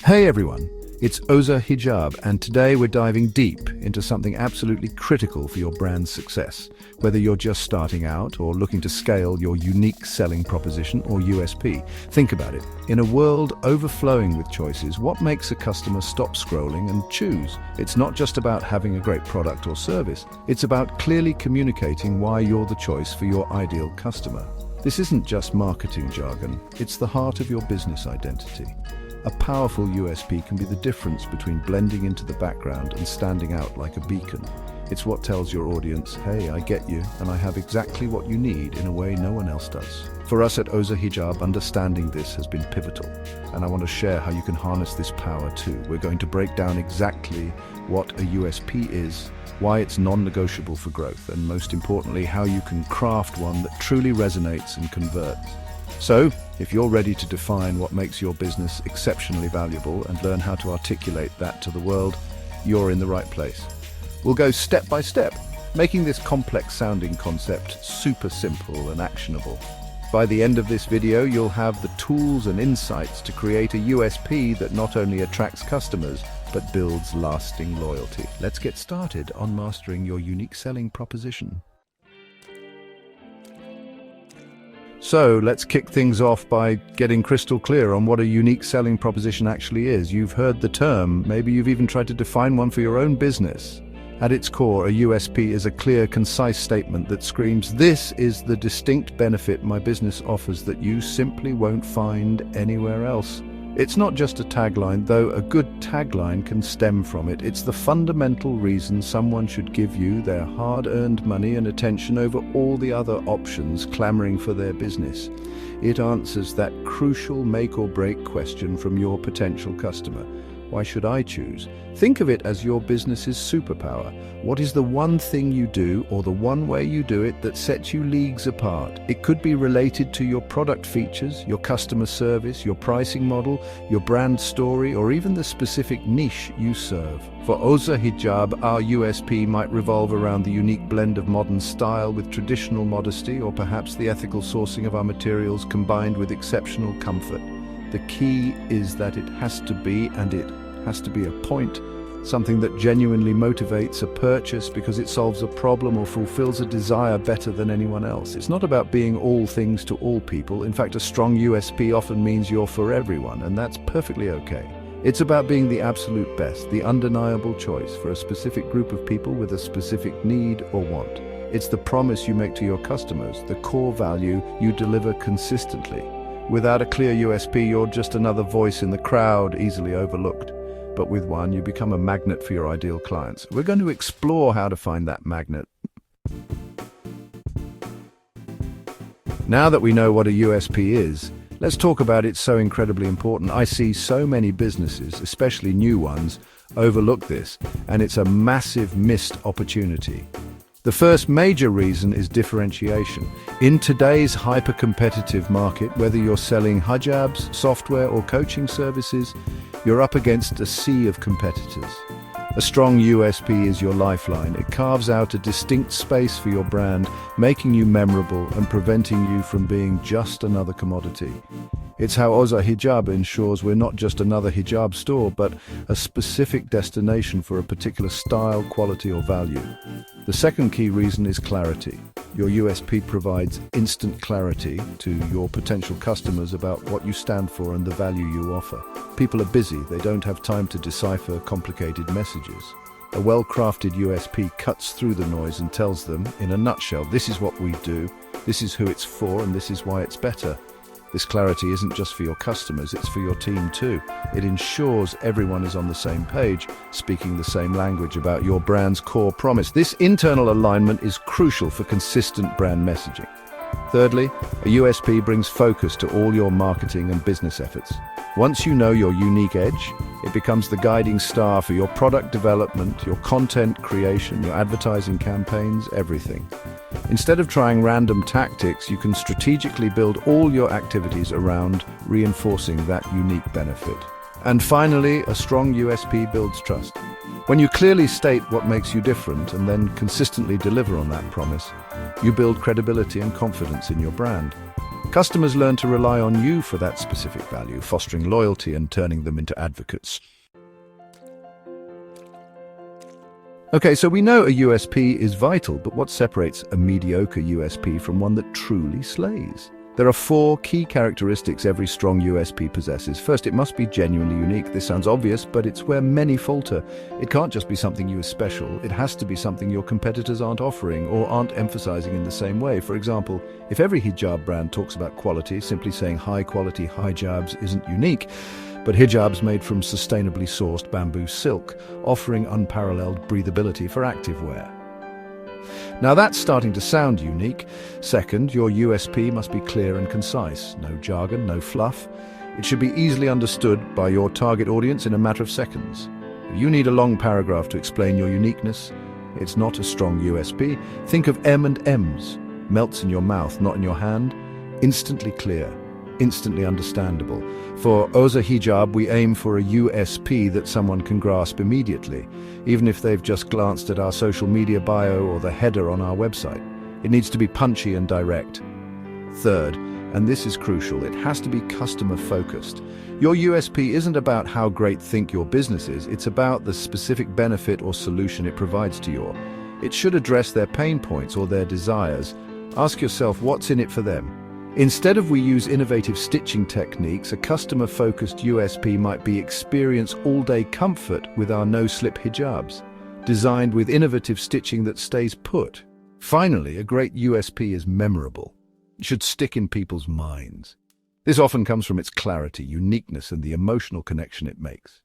Hey everyone, it's Oza Hijab, and today we're diving deep into something absolutely critical for your brand's success. Whether you're just starting out or looking to scale your unique selling proposition or USP, think about it. In a world overflowing with choices, what makes a customer stop scrolling and choose? It's not just about having a great product or service, it's about clearly communicating why you're the choice for your ideal customer. This isn't just marketing jargon, it's the heart of your business identity. A powerful USP can be the difference between blending into the background and standing out like a beacon. It's what tells your audience, hey, I get you, and I have exactly what you need in a way no one else does. For us at Oza Hijab, understanding this has been pivotal, and I want to share how you can harness this power too. We're going to break down exactly what a USP is, why it's non-negotiable for growth, and most importantly, how you can craft one that truly resonates and converts. So, if you're ready to define what makes your business exceptionally valuable and learn how to articulate that to the world, you're in the right place. We'll go step by step, making this complex sounding concept super simple and actionable. By the end of this video, you'll have the tools and insights to create a USP that not only attracts customers, but builds lasting loyalty. Let's get started on mastering your unique selling proposition. So let's kick things off by getting crystal clear on what a unique selling proposition actually is. You've heard the term, maybe you've even tried to define one for your own business. At its core, a USP is a clear, concise statement that screams, this is the distinct benefit my business offers that you simply won't find anywhere else. It's not just a tagline, though a good tagline can stem from it. It's the fundamental reason someone should give you their hard-earned money and attention over all the other options clamoring for their business. It answers that crucial make-or-break question from your potential customer. Why should I choose? Think of it as your business's superpower. What is the one thing you do or the one way you do it that sets you leagues apart? It could be related to your product features, your customer service, your pricing model, your brand story, or even the specific niche you serve. For Oza Hijab, our USP might revolve around the unique blend of modern style with traditional modesty, or perhaps the ethical sourcing of our materials combined with exceptional comfort. The key is that it has to be, and it has to be a point, something that genuinely motivates a purchase because it solves a problem or fulfills a desire better than anyone else. It's not about being all things to all people. In fact, a strong USP often means you're for everyone, and that's perfectly okay. It's about being the absolute best, the undeniable choice for a specific group of people with a specific need or want. It's the promise you make to your customers, the core value you deliver consistently. Without a clear USP, you're just another voice in the crowd, easily overlooked. But with one, you become a magnet for your ideal clients. We're going to explore how to find that magnet. Now that we know what a USP is, let's talk about it. So incredibly important. I see so many businesses, especially new ones, overlook this, and it's a massive missed opportunity. The first major reason is differentiation. In today's hyper-competitive market, whether you're selling hijabs, software, or coaching services, you're up against a sea of competitors. A strong USP is your lifeline. It carves out a distinct space for your brand, making you memorable and preventing you from being just another commodity. It's how Oza Hijab ensures we're not just another hijab store, but a specific destination for a particular style, quality, or value. The second key reason is clarity. Your USP provides instant clarity to your potential customers about what you stand for and the value you offer. People are busy, they don't have time to decipher complicated messages. A well-crafted USP cuts through the noise and tells them, in a nutshell, this is what we do, this is who it's for, and this is why it's better. This clarity isn't just for your customers, it's for your team too. It ensures everyone is on the same page, speaking the same language about your brand's core promise. This internal alignment is crucial for consistent brand messaging. Thirdly, a USP brings focus to all your marketing and business efforts. Once you know your unique edge, it becomes the guiding star for your product development, your content creation, your advertising campaigns, everything. Instead of trying random tactics, you can strategically build all your activities around reinforcing that unique benefit. And finally, a strong USP builds trust. When you clearly state what makes you different and then consistently deliver on that promise, you build credibility and confidence in your brand. Customers learn to rely on you for that specific value, fostering loyalty and turning them into advocates. Okay, so we know a USP is vital, but what separates a mediocre USP from one that truly slays? There are 4 key characteristics every strong USP possesses. First, it must be genuinely unique. This sounds obvious, but it's where many falter. It can't just be something you are special. It has to be something your competitors aren't offering or aren't emphasizing in the same way. For example, if every hijab brand talks about quality, simply saying high-quality hijabs isn't unique. But hijabs made from sustainably sourced bamboo silk, offering unparalleled breathability for activewear. Now that's starting to sound unique. Second, your USP must be clear and concise. No jargon, no fluff. It should be easily understood by your target audience in a matter of seconds. If you need a long paragraph to explain your uniqueness, it's not a strong USP. Think of M&Ms. Melts in your mouth, not in your hand. Instantly clear. Instantly understandable. For Oza Hijab, we aim for a USP that someone can grasp immediately, even if they've just glanced at our social media bio or the header on our website. It needs to be punchy and direct. Third, and this is crucial, it has to be customer-focused. Your USP isn't about how great think your business is, it's about the specific benefit or solution it provides to you. It should address their pain points or their desires. Ask yourself what's in it for them. Instead of we use innovative stitching techniques, a customer-focused USP might be experience all-day comfort with our no-slip hijabs, designed with innovative stitching that stays put. Finally, a great USP is memorable. It should stick in people's minds. This often comes from its clarity, uniqueness, and the emotional connection it makes.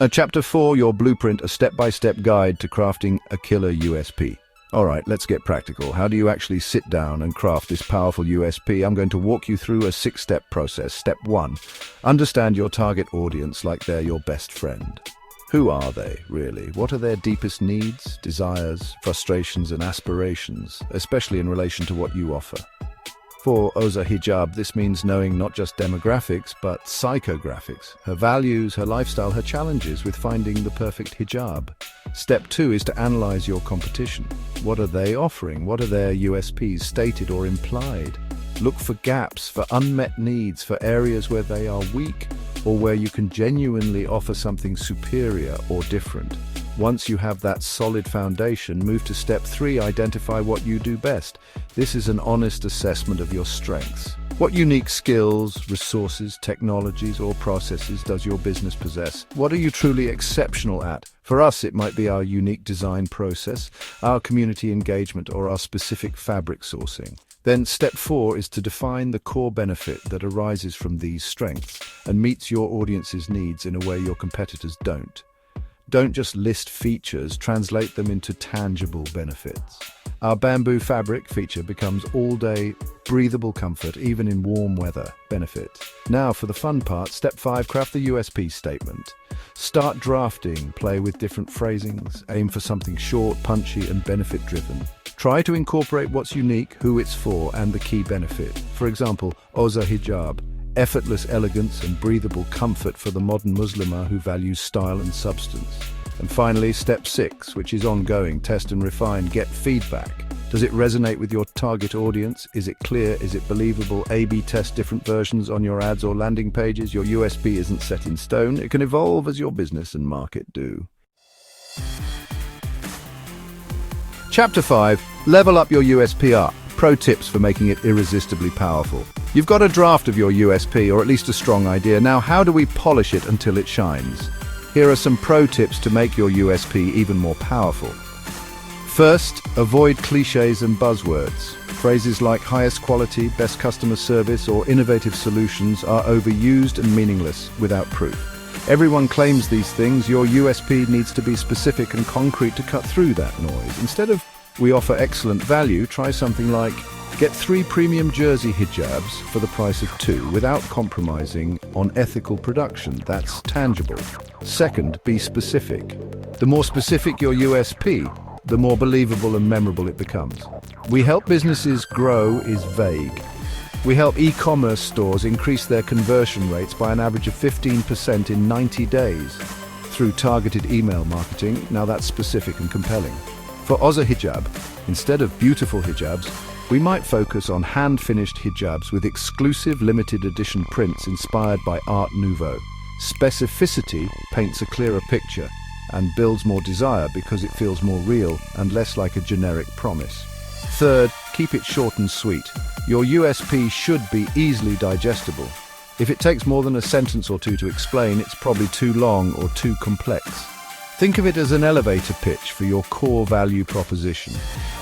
Chapter 4, Your Blueprint, a step-by-step guide to crafting a killer USP. All right, let's get practical. How do you actually sit down and craft this powerful USP? I'm going to walk you through a 6-step process. Step 1, understand your target audience like they're your best friend. Who are they, really? What are their deepest needs, desires, frustrations, and aspirations, especially in relation to what you offer? For Oza Hijab, this means knowing not just demographics, but psychographics, her values, her lifestyle, her challenges with finding the perfect hijab. Step 2 is to analyze your competition. What are they offering? What are their USPs, stated or implied? Look for gaps, for unmet needs, for areas where they are weak, or where you can genuinely offer something superior or different. Once you have that solid foundation, move to step 3, identify what you do best. This is an honest assessment of your strengths. What unique skills, resources, technologies, or processes does your business possess? What are you truly exceptional at? For us, it might be our unique design process, our community engagement, or our specific fabric sourcing. Then step 4 is to define the core benefit that arises from these strengths and meets your audience's needs in a way your competitors don't. Don't just list features, translate them into tangible benefits. Our bamboo fabric feature becomes all-day, breathable comfort, even in warm weather. Benefits. Now for the fun part, step 5, craft the USP statement. Start drafting, play with different phrasings, aim for something short, punchy, and benefit-driven. Try to incorporate what's unique, who it's for, and the key benefit. For example, Oza Hijab. Effortless elegance and breathable comfort for the modern Muslimah who values style and substance. And finally, step 6, which is ongoing, test and refine, get feedback. Does it resonate with your target audience? Is it clear? Is it believable? A/B test different versions on your ads or landing pages. Your USP isn't set in stone. It can evolve as your business and market do. Chapter 5, level up your USP up. Pro tips for making it irresistibly powerful. You've got a draft of your USP, or at least a strong idea. Now, how do we polish it until it shines? Here are some pro tips to make your USP even more powerful. First, avoid cliches and buzzwords. Phrases like highest quality, best customer service, or innovative solutions are overused and meaningless without proof. Everyone claims these things. Your USP needs to be specific and concrete to cut through that noise. Instead of "we offer excellent value," try something like "get 3 premium jersey hijabs for the price of 2 without compromising on ethical production." That's tangible. Second, be specific. The more specific your USP, the more believable and memorable it becomes. "We help businesses grow" is vague. We help e-commerce stores increase their conversion rates by an average of 15% in 90 days through targeted email marketing. Now that's specific and compelling. For Oza Hijab, instead of beautiful hijabs, We might focus on hand-finished hijabs with exclusive limited edition prints inspired by Art Nouveau. Specificity paints a clearer picture and builds more desire because it feels more real and less like a generic promise. Third, keep it short and sweet. Your USP should be easily digestible. If it takes more than a sentence or two to explain, it's probably too long or too complex. Think of it as an elevator pitch for your core value proposition.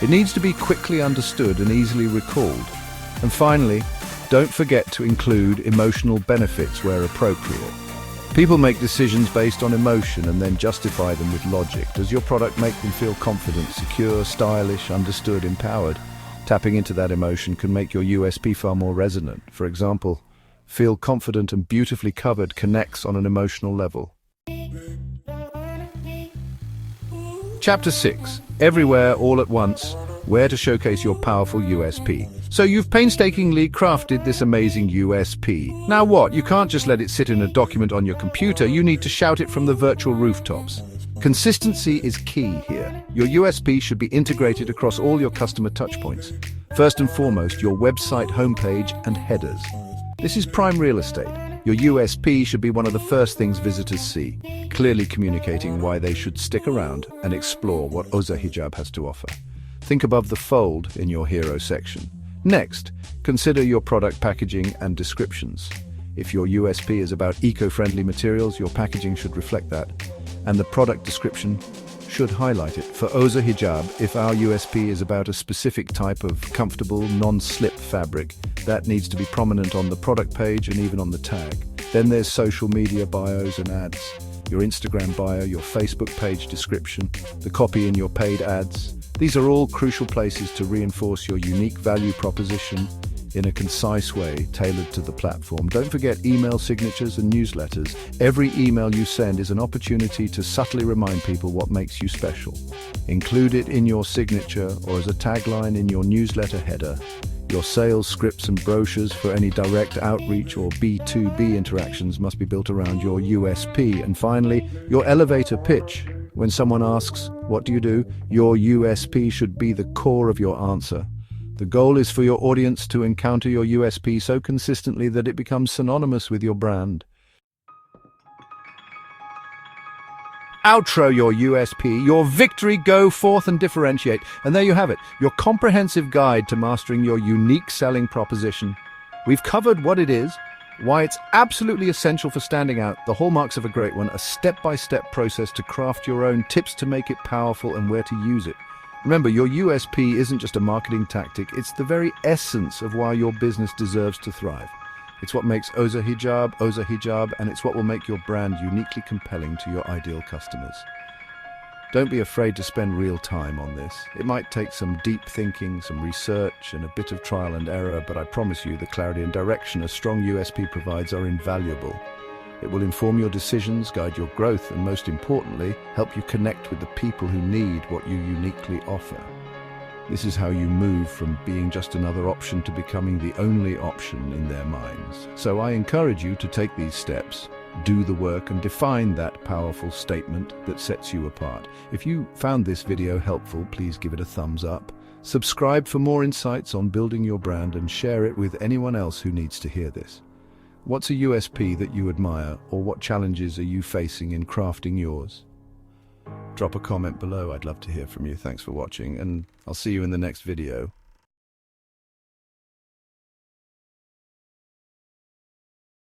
It needs to be quickly understood and easily recalled. And finally, don't forget to include emotional benefits where appropriate. People make decisions based on emotion and then justify them with logic. Does your product make them feel confident, secure, stylish, understood, empowered? Tapping into that emotion can make your USP far more resonant. For example, feel confident and beautifully covered connects on an emotional level. Chapter 6. Everywhere, all at once. Where to showcase your powerful USP. So you've painstakingly crafted this amazing USP. Now what? You can't just let it sit in a document on your computer. You need to shout it from the virtual rooftops. Consistency is key here. Your USP should be integrated across all your customer touchpoints. First and foremost, your website homepage and headers. This is prime real estate. Your USP should be one of the first things visitors see, clearly communicating why they should stick around and explore what Oza Hijab has to offer. Think above the fold in your hero section. Next, consider your product packaging and descriptions. If your USP is about eco-friendly materials, your packaging should reflect that, and the product description should highlight it. For Oza Hijab, if our USP is about a specific type of comfortable, non-slip fabric, that needs to be prominent on the product page and even on the tag. Then there's social media bios and ads. Your Instagram bio, your Facebook page description, the copy in your paid ads. These are all crucial places to reinforce your unique value proposition in a concise way tailored to the platform. Don't forget email signatures and newsletters. Every email you send is an opportunity to subtly remind people what makes you special. Include it in your signature or as a tagline in your newsletter header. Your sales scripts and brochures for any direct outreach or B2B interactions must be built around your USP. And finally, your elevator pitch. When someone asks, "What do you do?" your USP should be the core of your answer. The goal is for your audience to encounter your USP so consistently that it becomes synonymous with your brand. Outro your USP, your victory, go forth and differentiate. And there you have it, your comprehensive guide to mastering your unique selling proposition. We've covered what it is, why it's absolutely essential for standing out, the hallmarks of a great one, a step-by-step process to craft your own, tips to make it powerful, and where to use it. Remember, your USP isn't just a marketing tactic, it's the very essence of why your business deserves to thrive. It's what makes Oza Hijab, and it's what will make your brand uniquely compelling to your ideal customers. Don't be afraid to spend real time on this. It might take some deep thinking, some research, and a bit of trial and error, but I promise you the clarity and direction a strong USP provides are invaluable. It will inform your decisions, guide your growth, and most importantly, help you connect with the people who need what you uniquely offer. This is how you move from being just another option to becoming the only option in their minds. So I encourage you to take these steps, do the work, and define that powerful statement that sets you apart. If you found this video helpful, please give it a thumbs up. Subscribe for more insights on building your brand and share it with anyone else who needs to hear this. What's a USP that you admire, or what challenges are you facing in crafting yours? Drop a comment below, I'd love to hear from you. Thanks for watching, and I'll see you in the next video.